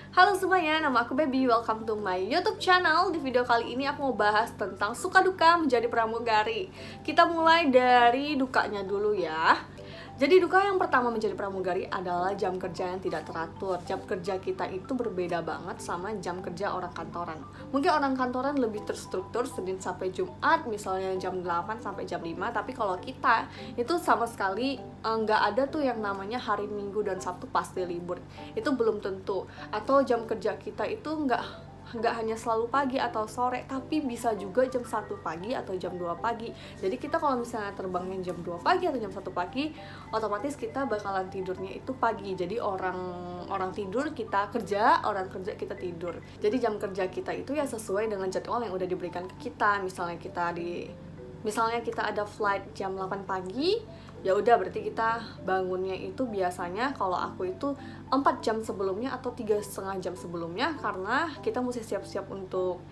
Halo semuanya, nama aku Baby, welcome to my YouTube channel. Di video kali ini aku mau bahas tentang suka duka menjadi pramugari. Kita mulai dari dukanya dulu ya. Jadi duka yang pertama menjadi pramugari adalah jam kerja yang tidak teratur. Jam kerja kita itu berbeda banget sama jam kerja orang kantoran. Mungkin orang kantoran lebih terstruktur Senin sampai Jumat, misalnya jam 8 sampai jam 5. Tapi kalau kita itu sama sekali nggak ada tuh yang namanya hari Minggu dan Sabtu pasti libur. Itu belum tentu. Atau jam kerja kita itu nggak hanya selalu pagi atau sore, tapi bisa juga jam 1 pagi atau jam 2 pagi. Jadi kita kalau misalnya terbangnya jam 2 pagi atau jam 1 pagi, otomatis kita bakalan tidurnya itu pagi. Jadi orang tidur kita kerja, orang kerja kita tidur. Jadi jam kerja kita itu ya sesuai dengan jadwal yang udah diberikan ke kita. Misalnya kita ada flight jam 8 pagi, ya udah berarti kita bangunnya itu biasanya kalau aku itu 4 jam sebelumnya atau 3,5 jam sebelumnya, karena kita mesti siap-siap untuk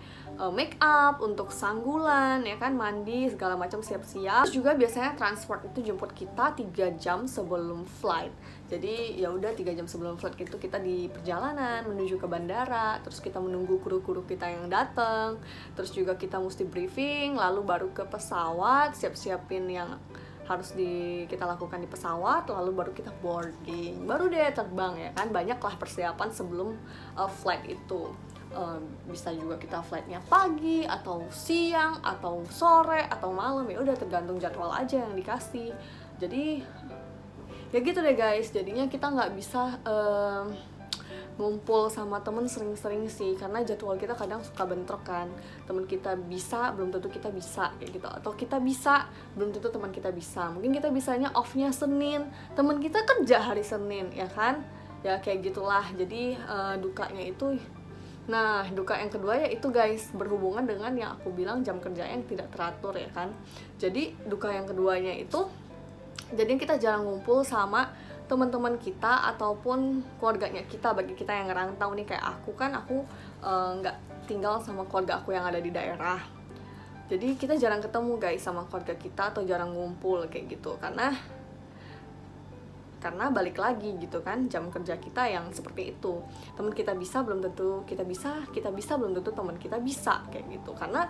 make up, untuk sanggulan, ya kan, mandi, segala macam siap-siap. Terus juga biasanya transport itu jemput kita 3 jam sebelum flight. Jadi ya udah 3 jam sebelum flight itu kita di perjalanan menuju ke bandara, terus kita menunggu kru-kru kita yang datang, terus juga kita mesti briefing, lalu baru ke pesawat, siap-siapin yang harus kita lakukan di pesawat, lalu baru kita boarding, baru deh terbang, ya kan. Banyaklah persiapan sebelum flight itu. Bisa juga kita flightnya pagi atau siang atau sore atau malam, ya udah tergantung jadwal aja yang dikasih. Jadi ya gitu deh guys, jadinya kita nggak bisa ngumpul sama temen sering-sering sih, karena jadwal kita kadang suka bentrok kan. Temen kita bisa, belum tentu kita bisa, kayak gitu. Atau kita bisa, belum tentu teman kita bisa. Mungkin kita bisanya off-nya Senin, temen kita kerja hari Senin, ya kan. Ya kayak gitulah. Jadi dukanya itu. Nah, duka yang kedua ya itu guys, berhubungan dengan yang aku bilang jam kerja yang tidak teratur, ya kan. Jadi duka yang keduanya itu, jadi kita jarang ngumpul sama teman-teman kita ataupun keluarganya kita. Bagi kita yang ngerantau nih, kayak aku nggak tinggal sama keluarga aku yang ada di daerah, jadi kita jarang ketemu guys sama keluarga kita, atau jarang ngumpul kayak gitu, karena balik lagi gitu kan, jam kerja kita yang seperti itu. Teman kita bisa belum tentu kita bisa belum tentu teman kita bisa, kayak gitu. Karena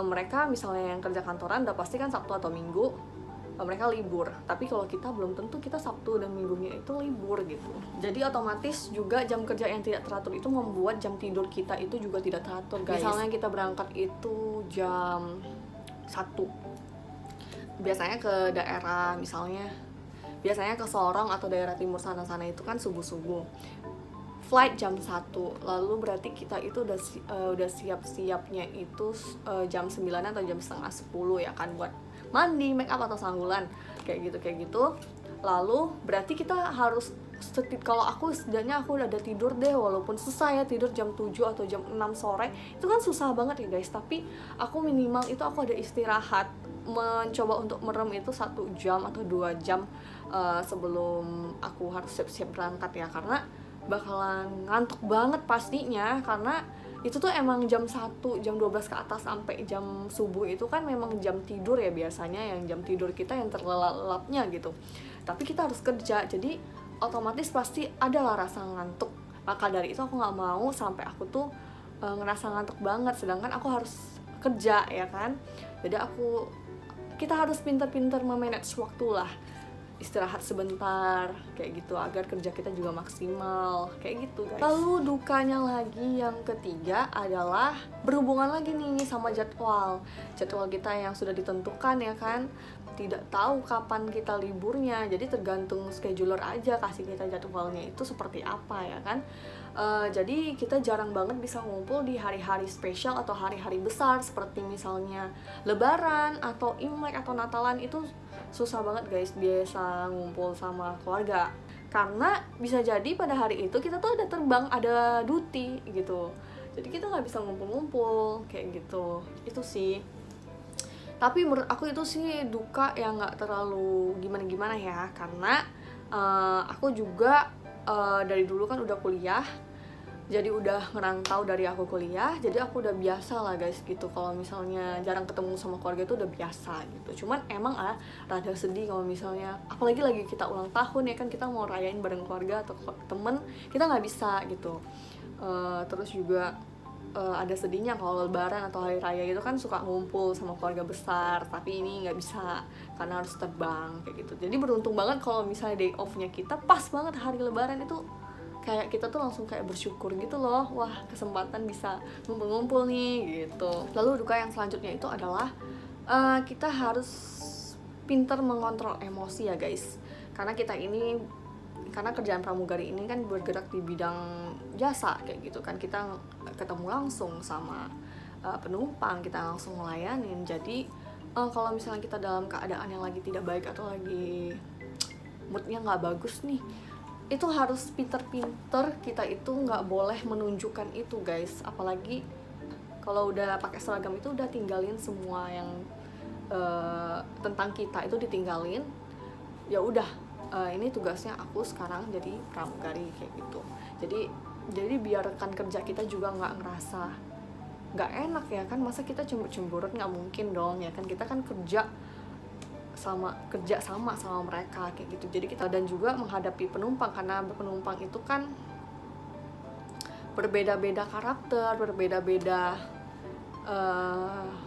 mereka misalnya yang kerja kantoran udah pasti kan Sabtu atau Minggu mereka libur, tapi kalau kita belum tentu kita Sabtu dan Minggunya itu libur gitu. Jadi otomatis juga jam kerja yang tidak teratur itu membuat jam tidur kita itu juga tidak teratur guys. Misalnya kita berangkat itu jam 1, biasanya ke daerah, biasanya ke Sorong atau daerah timur sana-sana itu kan subuh-subuh, flight jam 1, lalu berarti kita itu udah siap-siapnya itu jam 9 atau jam setengah 10, ya kan, buat mandi, make up atau sanggulan kayak gitu. Lalu berarti kita harus kalau aku setidaknya aku udah tidur deh, walaupun susah ya tidur jam 7 atau jam 6 sore, itu kan susah banget ya guys, tapi aku minimal itu aku ada istirahat, mencoba untuk merem itu 1 jam atau 2 jam sebelum aku harus siap-siap berangkat, ya, karena bakalan ngantuk banget pastinya. Karena itu tuh emang jam 1, jam 12 ke atas sampai jam subuh itu kan memang jam tidur ya, biasanya yang jam tidur kita yang terlelap-lelapnya gitu. Tapi kita harus kerja, jadi otomatis pasti adalah rasa ngantuk. Maka dari itu aku nggak mau sampai aku tuh ngerasa ngantuk banget, sedangkan aku harus kerja, ya kan. Jadi kita harus pintar-pintar memanage waktu lah, istirahat sebentar kayak gitu, agar kerja kita juga maksimal kayak gitu guys. Lalu dukanya lagi yang ketiga adalah berhubungan lagi nih sama jadwal kita yang sudah ditentukan, ya kan. Tidak tahu kapan kita liburnya, jadi tergantung scheduler aja kasih kita jadwalnya itu seperti apa, ya kan. Jadi kita jarang banget bisa ngumpul di hari-hari spesial atau hari-hari besar seperti misalnya Lebaran atau Imlek atau Natalan. Itu susah banget guys biasa ngumpul sama keluarga, karena bisa jadi pada hari itu kita tuh ada terbang, ada duty gitu, jadi kita nggak bisa ngumpul-ngumpul kayak gitu. Itu sih, tapi menurut aku itu sih duka yang nggak terlalu gimana-gimana ya, karena aku juga dari dulu kan udah kuliah, jadi udah ngerantau dari aku kuliah, jadi aku udah biasa lah guys gitu. Kalau misalnya jarang ketemu sama keluarga itu udah biasa gitu. Cuman emang rada sedih kalau misalnya apalagi lagi kita ulang tahun, ya kan, kita mau rayain bareng keluarga atau temen, kita nggak bisa gitu. Terus juga ada sedihnya kalau lebaran atau hari raya itu kan suka ngumpul sama keluarga besar, tapi ini nggak bisa karena harus terbang kayak gitu. Jadi beruntung banget kalau misalnya day off-nya kita pas banget hari lebaran, itu kayak kita tuh langsung kayak bersyukur gitu loh, wah kesempatan bisa ngumpul-ngumpul nih gitu. Lalu duka yang selanjutnya itu adalah kita harus pinter mengontrol emosi ya guys, karena kerjaan pramugari ini kan bergerak di bidang jasa kayak gitu kan, kita ketemu langsung sama penumpang, kita langsung ngelayanin. Jadi kalau misalnya kita dalam keadaan yang lagi tidak baik atau lagi moodnya nggak bagus nih, itu harus pinter-pinter kita itu nggak boleh menunjukkan itu guys. Apalagi kalau udah pakai seragam itu udah tinggalin semua yang tentang kita itu ditinggalin, ya udah. Ini tugasnya aku sekarang jadi pramugari kayak gitu. Jadi biar rekan kerja kita juga nggak ngerasa nggak enak ya kan, masa kita cemburu-cemburut, nggak mungkin dong ya kan, kita kan kerja sama mereka kayak gitu. Jadi kita dan juga menghadapi penumpang, karena penumpang itu kan berbeda-beda karakter, berbeda-beda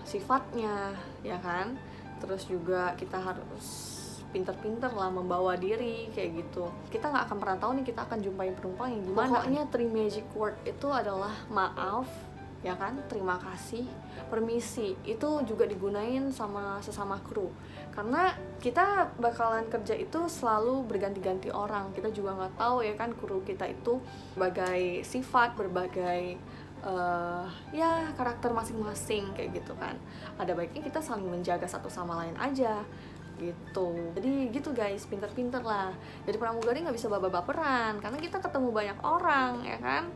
sifatnya ya kan. Terus juga kita harus pinter-pinter lah membawa diri kayak gitu. Kita nggak akan pernah tahu nih kita akan jumpain penumpang yang gimana. Pokoknya 3 magic word itu adalah maaf ya kan, terima kasih, permisi. Itu juga digunain sama sesama kru, karena kita bakalan kerja itu selalu berganti-ganti orang. Kita juga nggak tahu ya kan, kru kita itu berbagai sifat, berbagai ya karakter masing-masing kayak gitu kan. Ada baiknya kita saling menjaga satu sama lain aja gitu. Jadi gitu guys, pinter-pinter lah. Jadi pramugari nggak bisa baper-baperan karena kita ketemu banyak orang ya kan.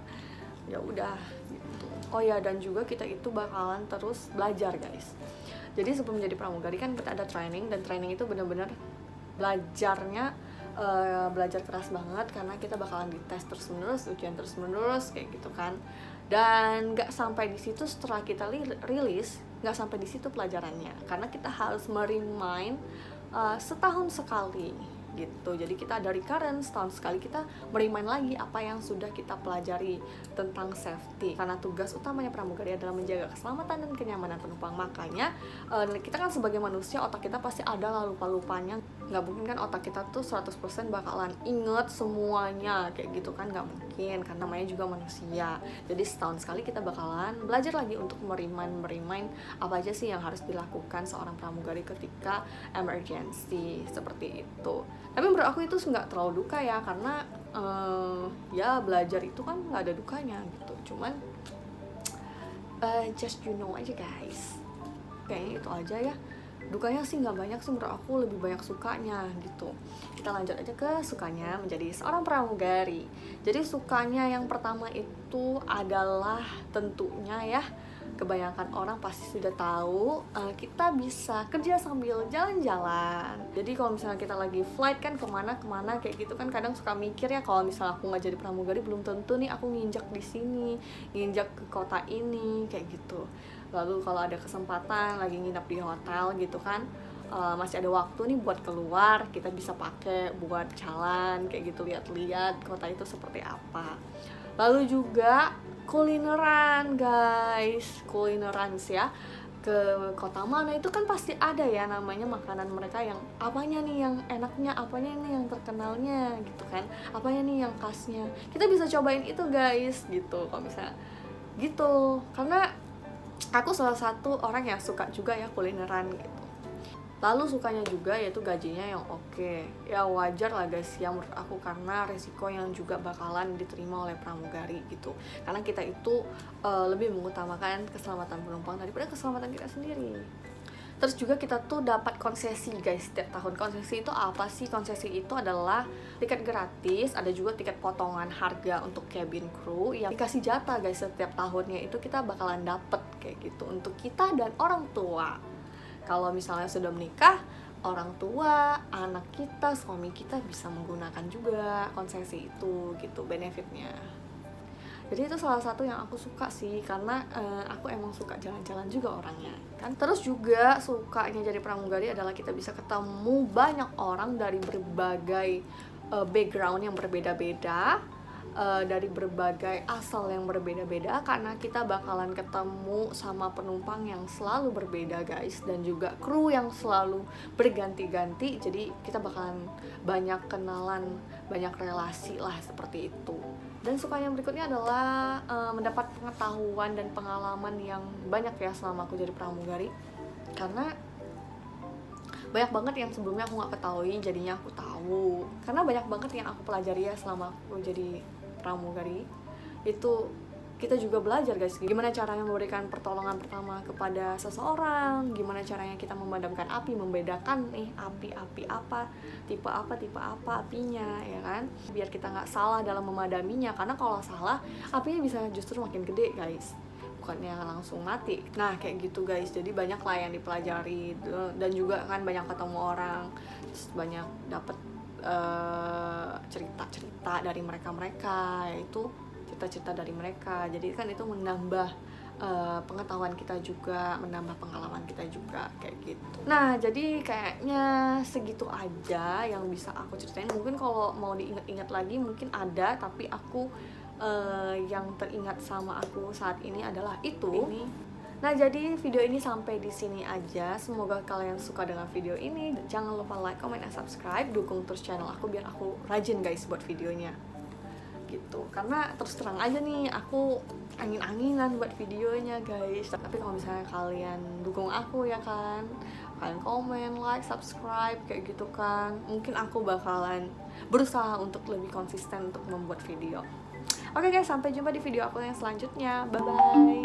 Ya udah gitu. Oh ya, dan juga kita itu bakalan terus belajar guys. Jadi sebelum menjadi pramugari kan kita ada training, dan training itu benar-benar belajarnya belajar keras banget, karena kita bakalan dites terus-menerus, ujian terus-menerus kayak gitu kan. Dan nggak sampai di situ, setelah kita rilis nggak sampai di situ pelajarannya, karena kita harus merimain setahun sekali gitu. Jadi kita ada recurrent, setahun sekali kita merimain lagi apa yang sudah kita pelajari tentang safety, karena tugas utamanya pramugari adalah menjaga keselamatan dan kenyamanan penumpang. Makanya kita kan sebagai manusia, otak kita pasti ada lah lupa-lupanya. Nggak mungkin kan otak kita tuh 100% bakalan inget semuanya kayak gitu kan, nggak mungkin, karena namanya juga manusia. Jadi setahun sekali kita bakalan belajar lagi untuk merimain apa aja sih yang harus dilakukan seorang pramugari ketika emergency seperti itu. Tapi menurut aku itu nggak terlalu duka ya, karena ya belajar itu kan nggak ada dukanya gitu. Cuman just you know aja guys, kayaknya itu aja ya. Dukanya sih nggak banyak sih menurut aku, lebih banyak sukanya gitu. Kita lanjut aja ke sukanya menjadi seorang pramugari. Jadi sukanya yang pertama itu adalah tentunya ya, kebanyakan orang pasti sudah tahu, kita bisa kerja sambil jalan-jalan. Jadi kalau misalnya kita lagi flight kan kemana kayak gitu kan, kadang suka mikir ya, kalau misalnya aku nggak jadi pramugari belum tentu nih aku nginjak di sini, nginjak ke kota ini kayak gitu. Lalu kalau ada kesempatan lagi nginap di hotel gitu kan, masih ada waktu nih buat keluar, kita bisa pakai buat jalan kayak gitu, lihat-lihat kota itu seperti apa. Lalu juga kulineran guys, kulineran sih ya, ke kota mana itu kan pasti ada ya namanya makanan mereka, yang apanya nih yang enaknya, apanya nih yang terkenalnya gitu kan, apanya nih yang khasnya, kita bisa cobain itu guys gitu kalau misalnya gitu. Karena aku salah satu orang yang suka juga ya kulineran gitu. Lalu sukanya juga yaitu gajinya yang oke. Ya wajar lah guys ya menurut aku, karena resiko yang juga bakalan diterima oleh pramugari gitu. Karena kita itu lebih mengutamakan keselamatan penumpang daripada keselamatan kita sendiri. Terus juga kita tuh dapat konsesi guys setiap tahun. Konsesi itu apa sih? Konsesi itu adalah tiket gratis, ada juga tiket potongan harga untuk cabin crew yang dikasih jatah guys setiap tahunnya, itu kita bakalan dapet kayak gitu untuk kita dan orang tua. Kalau misalnya sudah menikah, orang tua, anak kita, suami kita bisa menggunakan juga konsesi itu gitu, benefitnya. Jadi itu salah satu yang aku suka sih, karena aku emang suka jalan-jalan juga orangnya kan. Terus juga sukanya jadi pramugari adalah kita bisa ketemu banyak orang dari berbagai background yang berbeda-beda. dari berbagai asal yang berbeda-beda, karena kita bakalan ketemu sama penumpang yang selalu berbeda guys, dan juga kru yang selalu berganti-ganti, jadi kita bakalan banyak kenalan, banyak relasi lah seperti itu. Dan suka yang berikutnya adalah mendapat pengetahuan dan pengalaman yang banyak ya selama aku jadi pramugari, karena banyak banget yang sebelumnya aku nggak ketahui, jadinya aku tahu. Karena banyak banget yang aku pelajari ya selama aku jadi pramugari. Itu kita juga belajar guys, gimana caranya memberikan pertolongan pertama kepada seseorang, gimana caranya kita memadamkan api, membedakan nih api apa, tipe apa apinya, ya kan, biar kita nggak salah dalam memadaminya, karena kalau salah apinya bisa justru makin gede guys, bukannya langsung mati. Nah kayak gitu guys, jadi banyak lah yang dipelajari, dan juga kan banyak ketemu orang, terus banyak dapet cerita-cerita dari mereka, yaitu cerita-cerita dari mereka. Jadi kan itu menambah pengetahuan kita juga, menambah pengalaman kita juga, kayak gitu. Nah jadi kayaknya segitu aja yang bisa aku ceritain. Mungkin kalau mau diingat-ingat lagi mungkin ada, tapi aku yang teringat sama aku saat ini adalah itu. Nah jadi video ini sampai di sini aja. Semoga kalian suka dengan video ini. Jangan lupa like, comment, dan subscribe. Dukung terus channel aku biar aku rajin guys buat videonya gitu. Karena terus terang aja nih, aku angin-anginan buat videonya guys. Tapi kalau misalnya kalian dukung aku ya kan, kalian komen, like, subscribe kayak gitu kan, mungkin aku bakalan berusaha untuk lebih konsisten untuk membuat video. Oke guys, sampai jumpa di video aku yang selanjutnya. Bye bye.